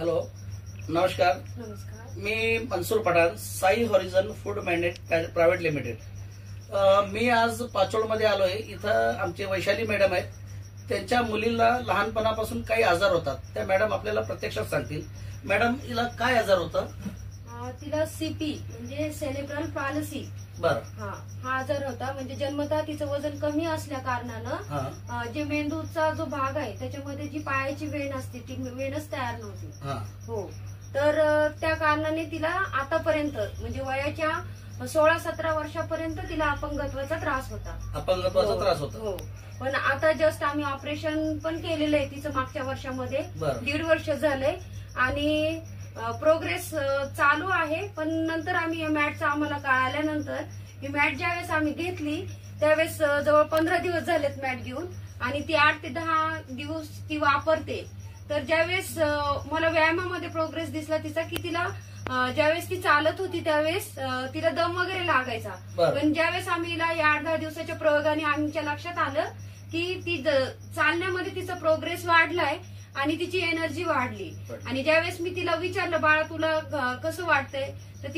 Hello, नमस्कार. नमस्कार. मी मनसूर पठाण, साई हॉरिझन फूड मॅनेट प्रायव्हेट लिमिटेड. मी आज पाचोडमध्ये आलोय. इथं आमचे वैशाली मॅडम आहेत. त्यांच्या मुलीला लहानपणापासून काही आजार होतात. त्या मॅडम आपल्याला प्रत्यक्षात सांगतील. मॅडम, हिला काय आजार होता? तिला सीपी म्हणजे सेरेब्रल पॅलसी. बरं. हा आजार होता. म्हणजे जन्मतः तिचं वजन कमी असल्या कारणानं जे मेंदूचा जो भाग आहे त्याच्यामध्ये जी पायाची वेण असते ती वेणच तयार नव्हती. हो, तर त्या कारणाने तिला आतापर्यंत म्हणजे वयाच्या 16-17 वर्षापर्यंत तिला अपंगत्वाचा त्रास होता. अपंगत्वाचा त्रास होता. हो, पण आता जस्ट आम्ही ऑपरेशन पण केलेलं आहे तिचं मागच्या वर्षामध्ये. 1.5 वर्ष झालंय आणि प्रोग्रेस चालू आहे. पण नंतर आम्ही मॅटचं आम्हाला कळाल्यानंतर ही मॅट ज्यावेळेस आम्ही घेतली त्यावेळेस जवळ 15 दिवस झालेत मॅट घेऊन आणि ती 8 ते 10 दिवस ती वापरते. तर ज्यावेळेस मला व्यायामामध्ये प्रोग्रेस दिसला तिचा की तिला ज्यावेळेस ती चालत होती त्यावेळेस तिला दम वगैरे लागायचा. पण ज्यावेळेस आम्ही या 8-10 दिवसाच्या प्रयोगाने आमच्या लक्षात आलं की ती चालण्यामध्ये तिचा प्रोग्रेस वाढलाय आणि तिची एनर्जी वाढली. आणि ज्यावेळेस मी तिला विचारलं, बाळा तुला कसं वाटतंय, तर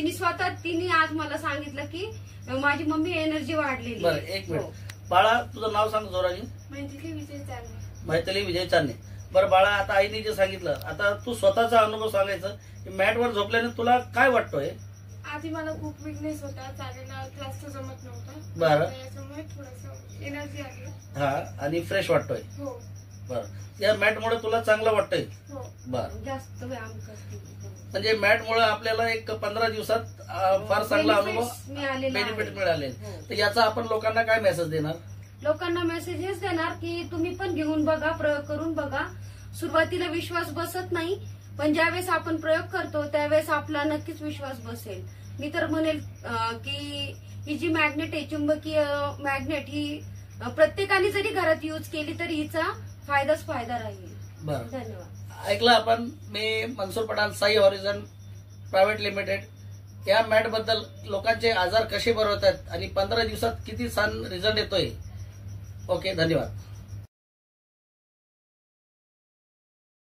तिने आज मला सांगितलं की माझी मम्मी एनर्जी वाढलेली. एक मिनिट बाळा, तुझं नाव सांग जोराजी. मैथिली विजय चांदणे. मैथिली विजय चांदणे. बरं बाळा, आता आईने जे सांगितलं, आता तू स्वतःचा अनुभव सांगायचं. मॅटवर झोपल्याने तुला काय वाटतोय? आधी मला खूप विकनेस होता, चालायला जास्त जमत नव्हतं. बरं. त्याच्यामुळे थोडस एनर्जी आली. आणि फ्रेश वाटतोय. हो. बरं, या मॅटमुळे तुला चांगलं वाटतंय? हो. बरं. जास्त व्यायाम करते म्हणजे मॅटमुळे आपल्याला एक 15 दिवसात फार चांगला अनुभव बेनिफिट मिळाले. तर याचा आपण लोकांना काय मेसेज देणार? लोकांना मेसेज हेच देणार की तुम्ही पण घेऊन बघा, प्रयोग करून बघा. सुरुवातीला विश्वास बसत नाही, पण ज्यावेळेस आपण प्रयोग करतो त्यावेळेस आपला नक्कीच विश्वास बसेल. मी तर म्हणेल की ही जी मॅग्नेट आहे, चुंबकीय मॅग्नेट, ही प्रत्येकाने जरी घरात यूज केली तरी हिचा फायदाच फायदा राहील. बरं, धन्यवाद. ऐकलं आपण. मी मनसूर पठाण, साई हॉरिझन प्रायव्हेट लिमिटेड. या मॅट बद्दल लोकांचे आजार कसे बरे होतात आणि 15 दिवसात किती छान रिझल्ट येतोय. ओके, धन्यवाद.